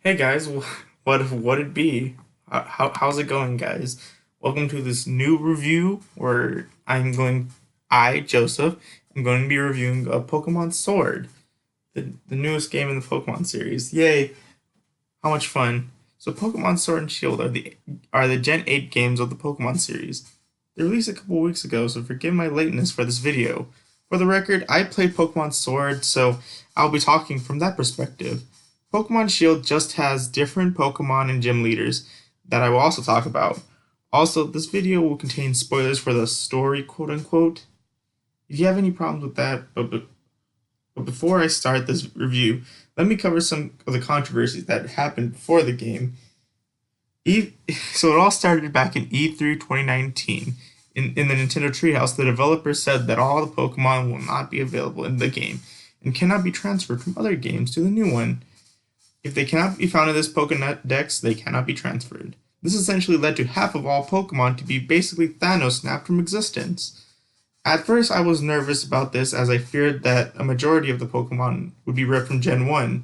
Hey guys, what it be? How's it going, guys? Welcome to this new review where Joseph, am going to be reviewing Pokemon Sword, the newest game in the Pokemon series. Yay! How much fun! So Pokemon Sword and Shield are the Gen 8 games of the Pokemon series. They released a couple weeks ago, so forgive my lateness for this video. For the record, I played Pokemon Sword, so I'll be talking from that perspective. Pokemon Shield just has different Pokemon and gym leaders that I will also talk about. Also, this video will contain spoilers for the story, quote unquote. If you have any problems with that, but before I start this review, let me cover some of the controversies that happened before the game. So it all started back in E3 2019. In the Nintendo Treehouse, the developers said that all the Pokemon will not be available in the game and cannot be transferred from other games to the new one. If they cannot be found in this Pokédex, they cannot be transferred. This essentially led to half of all Pokemon to be basically Thanos snapped from existence. At first, I was nervous about this as I feared that a majority of the Pokemon would be ripped from Gen 1.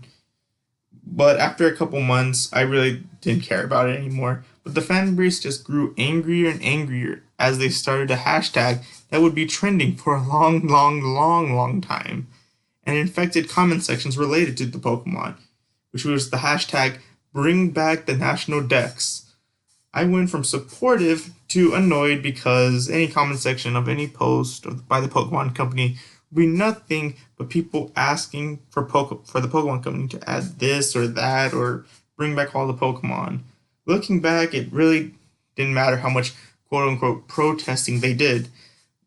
But after a couple months, I really didn't care about it anymore. But the fan base just grew angrier and angrier as they started a hashtag that would be trending for a long time, and infected comment sections related to the Pokemon, which was the hashtag Bring Back the National Dex. I went from supportive to annoyed because any comment section of any post by the Pokemon Company would be nothing but people asking for the Pokemon Company to add this or that or bring back all the Pokemon. Looking back, it really didn't matter how much quote unquote protesting they did.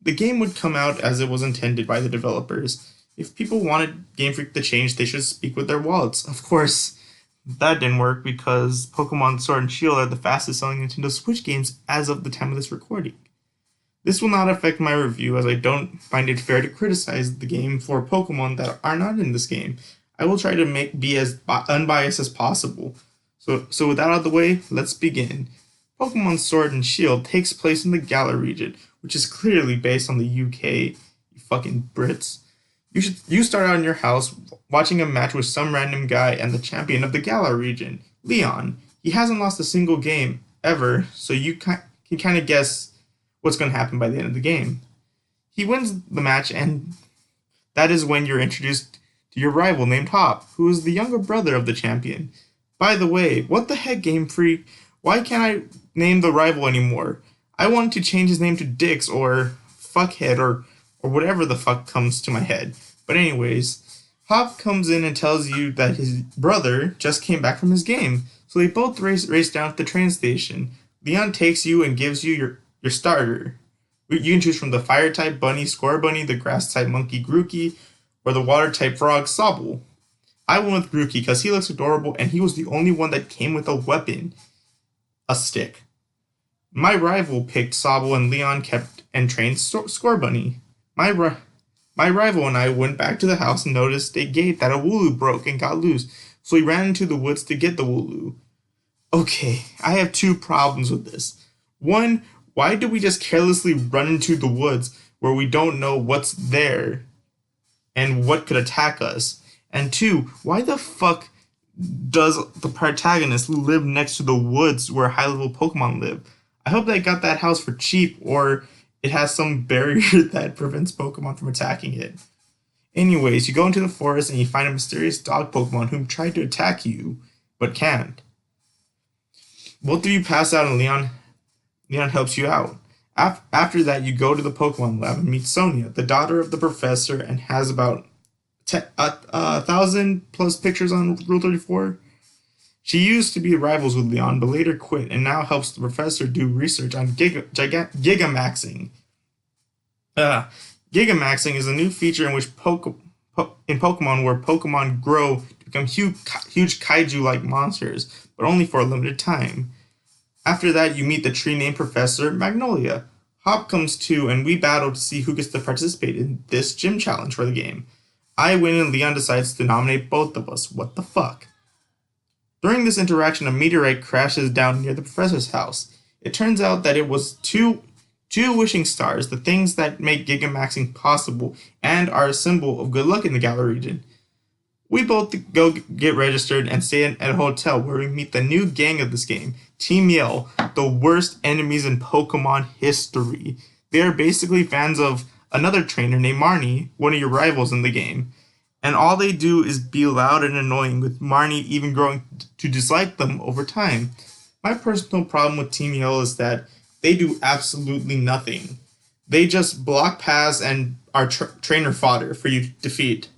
The game would come out as it was intended by the developers. If people wanted Game Freak to change, they should speak with their wallets. Of course, that didn't work because Pokemon Sword and Shield are the fastest selling Nintendo Switch games as of the time of this recording. This will not affect my review as I don't find it fair to criticize the game for Pokemon that are not in this game. I will try to be as unbiased as possible. So with that out of the way, let's begin. Pokemon Sword and Shield takes place in the Galar region, which is clearly based on the UK, you fucking Brits. You start out in your house watching a match with some random guy and the champion of the Galar region, Leon. He hasn't lost a single game ever, so you can kind of guess what's going to happen by the end of the game. He wins the match, and that is when you're introduced to your rival named Hop, who is the younger brother of the champion. By the way, what the heck, Game Freak? Why can't I name the rival anymore? I wanted to change his name to Dix or Fuckhead or whatever the fuck comes to my head. But anyways, Hop comes in and tells you that his brother just came back from his game. So they both race down to the train station. Leon takes you and gives you your starter. You can choose from the fire type bunny Scorbunny, the grass type monkey Grookey, or the water type frog Sobble. I went with Grookey because he looks adorable and he was the only one that came with a weapon, a stick. My rival picked Sobble and Leon kept and trained Scorbunny. My rival and I went back to the house and noticed a gate that a Wooloo broke and got loose, so we ran into the woods to get the Wooloo. Okay, I have two problems with this. One, why do we just carelessly run into the woods where we don't know what's there and what could attack us? And two, why the fuck does the protagonist live next to the woods where high-level Pokemon live? I hope they got that house for cheap, or it has some barrier that prevents Pokemon from attacking it. Anyways, you go into the forest and you find a mysterious dog Pokemon who tried to attack you, but can't. Both of you pass out and Leon helps you out. After that, you go to the Pokemon lab and meet Sonia, the daughter of the professor, and has about 1,000 plus pictures on Rule 34. She used to be rivals with Leon, but later quit and now helps the professor do research on Gigamaxing. Gigamaxing is a new feature in which in Pokemon where Pokemon grow to become huge kaiju-like monsters, but only for a limited time. After that, you meet the tree-named Professor Magnolia. Hop comes too, and we battle to see who gets to participate in this gym challenge for the game. I win and Leon decides to nominate both of us. What the fuck? During this interaction, a meteorite crashes down near the professor's house. It turns out that it was two wishing stars, the things that make Gigamaxing possible and are a symbol of good luck in the Galar region. We both go get registered and stay at a hotel where we meet the new gang of this game, Team Yell, the worst enemies in Pokemon history. They are basically fans of another trainer named Marnie, one of your rivals in the game. And all they do is be loud and annoying, with Marnie even growing to dislike them over time. My personal problem with Team Yell is that they do absolutely nothing. They just block paths and are trainer fodder for you to defeat.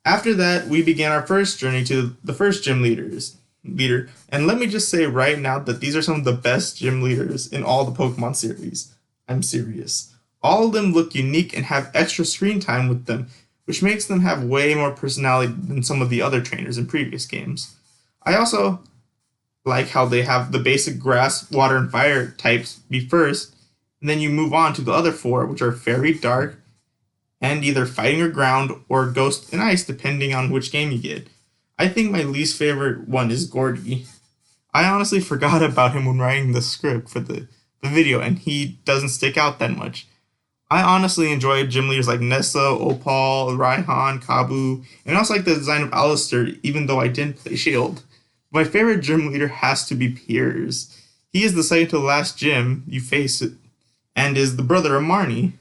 After that, we began our first journey to the first leader. And let me just say right now that these are some of the best gym leaders in all the Pokemon series. I'm serious. All of them look unique and have extra screen time with them, which makes them have way more personality than some of the other trainers in previous games. I also like how they have the basic grass, water, and fire types be first, and then you move on to the other four, which are fairy, dark, and either fighting or ground or ghost and ice, depending on which game you get. I think my least favorite one is Gordy. I honestly forgot about him when writing the script for the video, and he doesn't stick out that much. I honestly enjoy gym leaders like Nessa, Opal, Raihan, Kabu, and I also like the design of Alistair, even though I didn't play Shield. My favorite gym leader has to be Piers. He is the second to the last gym you face and is the brother of Marnie.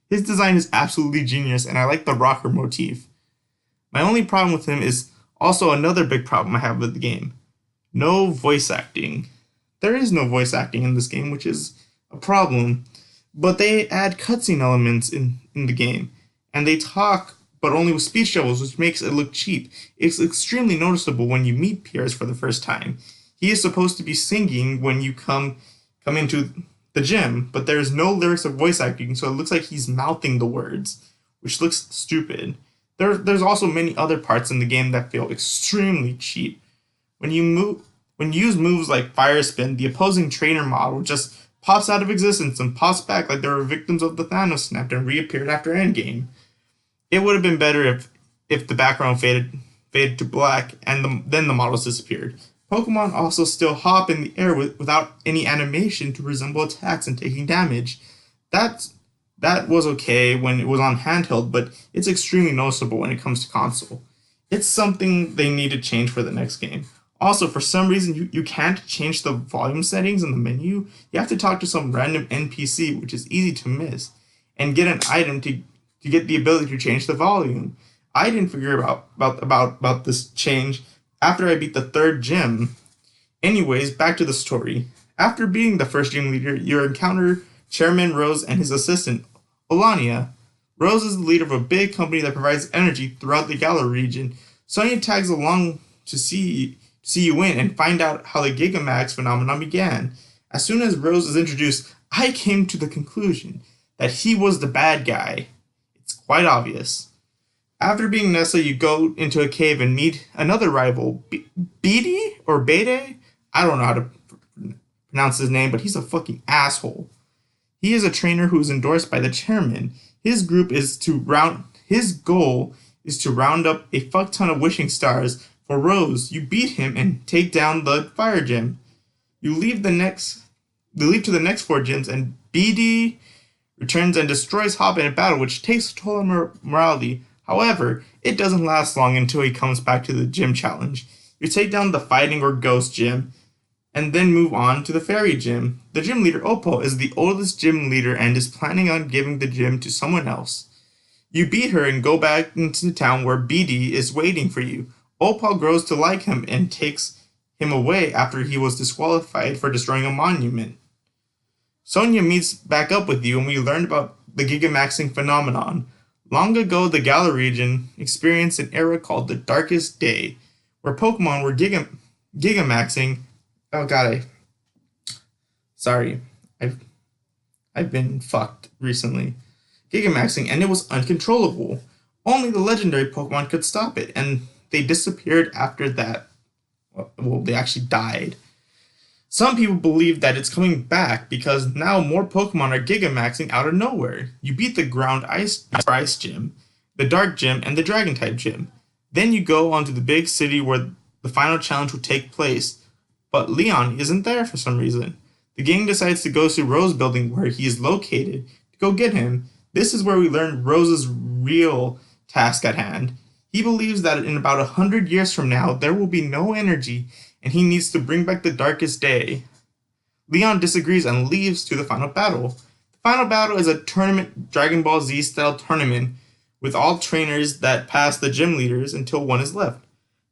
His design is absolutely genius, and I like the rocker motif. My only problem with him is also another big problem I have with the game. No voice acting. There is no voice acting in this game, which is a problem. But they add cutscene elements in the game, and they talk, but only with speech bubbles, which makes it look cheap. It's extremely noticeable when you meet Piers for the first time. He is supposed to be singing when you come into the gym, but there is no lyrics of voice acting, so it looks like he's mouthing the words, which looks stupid. There's also many other parts in the game that feel extremely cheap. When you use moves like Fire Spin, the opposing trainer model just pops out of existence and pops back like they were victims of the Thanos snap and reappeared after Endgame. It would have been better if the background faded to black and then the models disappeared. Pokemon also still hop in the air without any animation to resemble attacks and taking damage. That was okay when it was on handheld, but it's extremely noticeable when it comes to console. It's something they need to change for the next game. Also, for some reason, you can't change the volume settings in the menu. You have to talk to some random NPC, which is easy to miss, and get an item to get the ability to change the volume. I didn't figure about this change after I beat the third gym. Anyways, back to the story. After being the first gym leader, you encounter Chairman Rose and his assistant, Olania. Rose is the leader of a big company that provides energy throughout the Galar region. Sonya tags along to see you win and find out how the Gigamax phenomenon began. As soon as Rose is introduced, I came to the conclusion that he was the bad guy. It's quite obvious. After being Nessa, you go into a cave and meet another rival, Beatty or Bede? I don't know how to pronounce his name, but he's a fucking asshole. He is a trainer who is endorsed by the chairman. His goal is to round up a fuck ton of wishing stars for Rose. You beat him and take down the fire gym. They leave to the next 4 gyms, and BD returns and destroys Hop in a battle, which takes a toll on morality. However, it doesn't last long until he comes back to the gym challenge. You take down the fighting or ghost gym, and then move on to the fairy gym. The gym leader, Opal, is the oldest gym leader and is planning on giving the gym to someone else. You beat her and go back into town where BD is waiting for you. Opal grows to like him and takes him away after he was disqualified for destroying a monument. Sonya meets back up with you and we learned about the Gigamaxing phenomenon. Long ago, the Galar region experienced an era called the Darkest Day, where Pokemon were Gigamaxing. Oh god, I've been fucked recently. Gigamaxing, and it was uncontrollable. Only the legendary Pokemon could stop it, and they disappeared after that. Well, they actually died. Some people believe that it's coming back because now more Pokemon are Gigamaxing out of nowhere. You beat the Ground Ice Gym, the Dark Gym, and the Dragon Type Gym. Then you go on to the big city where the final challenge will take place. But Leon isn't there for some reason. The gang decides to go to Rose Building where he is located to go get him. This is where we learn Rose's real task at hand. He believes that in about 100 years from now, there will be no energy, and he needs to bring back the darkest day. Leon disagrees and leaves to the final battle. The final battle is a tournament, Dragon Ball Z style tournament, with all trainers that pass the gym leaders until one is left.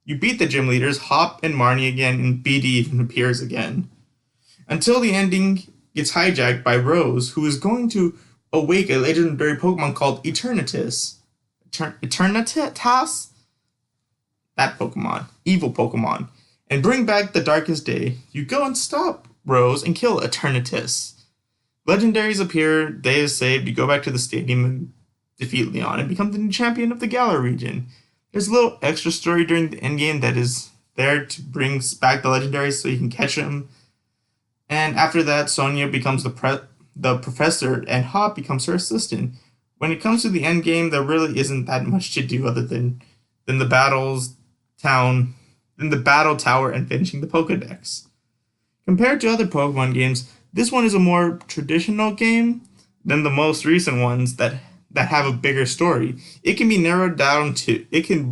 You beat the gym leaders, Hop and Marnie again, and BD even appears again. Until the ending gets hijacked by Rose, who is going to awake a legendary Pokemon called Eternatus. Eternatus? That Pokemon. Evil Pokemon. And bring back the darkest day. You go and stop Rose and kill Eternatus. Legendaries appear, day is saved, you go back to the stadium and defeat Leon and become the new champion of the Galar region. There's a little extra story during the endgame that is there to bring back the legendaries so you can catch them. And after that, Sonia becomes the professor and Hop becomes her assistant. When it comes to the endgame, there really isn't that much to do other than the battle tower and finishing the Pokedex. Compared to other Pokemon games, this one is a more traditional game than the most recent ones that have a bigger story. It can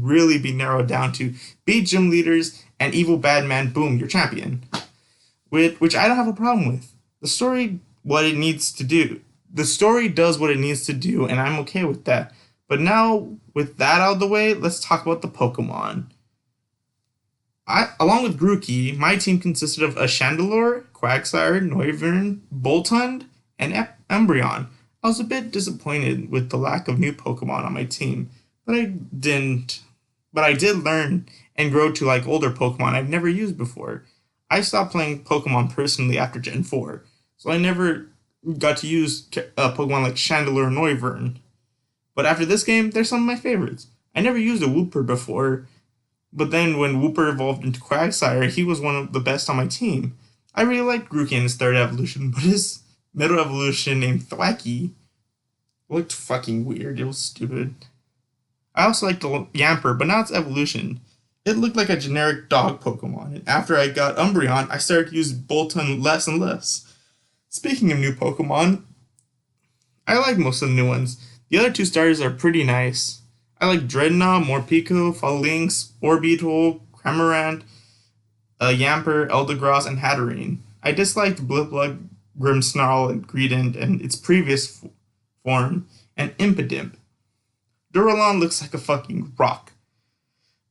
really be narrowed down to beat gym leaders and evil bad man, boom, you're champion. Which I don't have a problem with. The story does what it needs to do, and I'm okay with that. But now, with that out of the way, let's talk about the Pokemon. Along with Grookey, my team consisted of a Chandelure, Quagsire, Noivern, Boltund, and Umbreon. I was a bit disappointed with the lack of new Pokemon on my team, but I did learn and grow to like older Pokemon I've never used before. I stopped playing Pokemon personally after Gen 4, so I never got to use Pokemon like Chandelure and Noivern. But after this game, they're some of my favorites. I never used a Wooper before, but then when Wooper evolved into Quagsire, he was one of the best on my team. I really liked Grookey in his third evolution, but his middle evolution named Thwacky looked fucking weird. It was stupid. I also liked the Yamper, but not its evolution. It looked like a generic dog Pokemon, and after I got Umbreon, I started to use Boltund less and less. Speaking of new Pokemon, I like most of the new ones. The other two starters are pretty nice. I like Dreadnought, Morpeko, Falinks, Orbeetle, Cramorant, Yamper, Eldegoss, and Hatterene. I disliked Blitzbug, Grimmsnarl, and Greedent and its previous form, and Impidimp. Duralon looks like a fucking rock.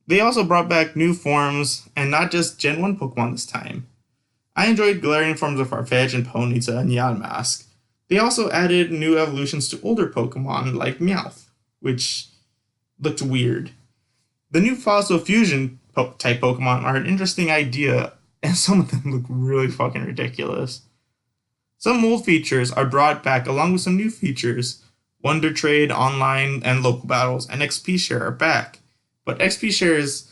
They also brought back new forms, and not just Gen 1 Pokemon this time. I enjoyed Galarian forms of Farfetch and Ponyta and Yamask. They also added new evolutions to older Pokemon like Meowth, which looked weird. The new Fossil Fusion type Pokemon are an interesting idea, and some of them look really fucking ridiculous. Some old features are brought back along with some new features. Wonder Trade, online, and local battles, and XP Share are back. But XP Share is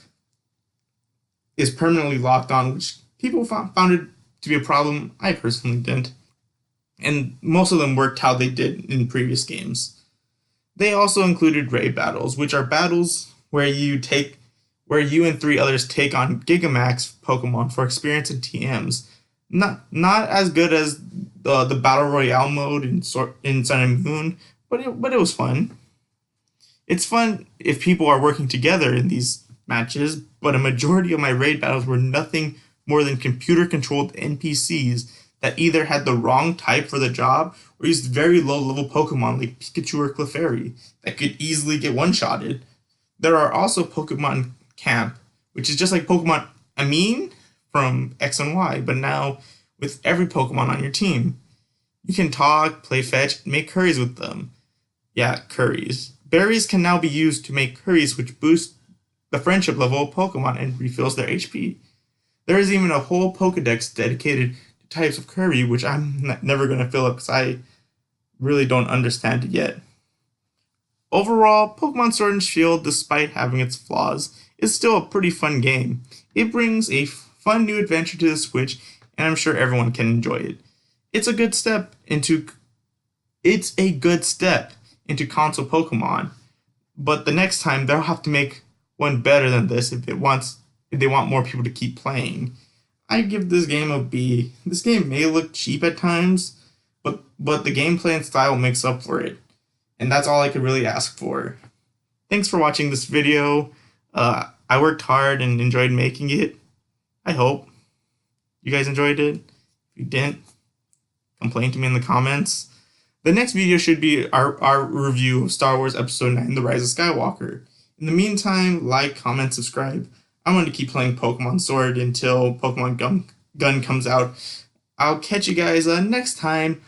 permanently locked on, which people found it to be a problem. I personally didn't. And most of them worked how they did in previous games. They also included raid battles, which are battles where you and 3 others take on Gigamax Pokemon for experience and TMs. Not as good as the Battle Royale mode in Sun and Moon, but it was fun. It's fun if people are working together in these matches, but a majority of my raid battles were nothing more than computer-controlled NPCs that either had the wrong type for the job or used very low-level Pokemon like Pikachu or Clefairy that could easily get one-shotted. There are also Pokemon Camp, which is just like Pokemon Amine from X and Y, but now with every Pokemon on your team. You can talk, play fetch, and make curries with them. Yeah, curries. Berries can now be used to make curries, which boost the friendship level of Pokemon and refills their HP. There is even a whole Pokedex dedicated to types of curry, which I'm never going to fill up because I really don't understand it yet. Overall, Pokemon Sword and Shield, despite having its flaws, is still a pretty fun game. It brings a fun new adventure to the Switch, and I'm sure everyone can enjoy it. It's a good step into console Pokemon, but the next time they'll have to make one better than this if they want more people to keep playing. I give this game a B. This game may look cheap at times, but the gameplay and style makes up for it, and that's all I could really ask for. Thanks for watching this video. I worked hard and enjoyed making it. I hope you guys enjoyed it. If you didn't, complain to me in the comments. The next video should be our review of Star Wars Episode 9, The Rise of Skywalker. In the meantime, like, comment, subscribe. I'm going to keep playing Pokemon Sword until Pokemon Gun comes out. I'll catch you guys next time.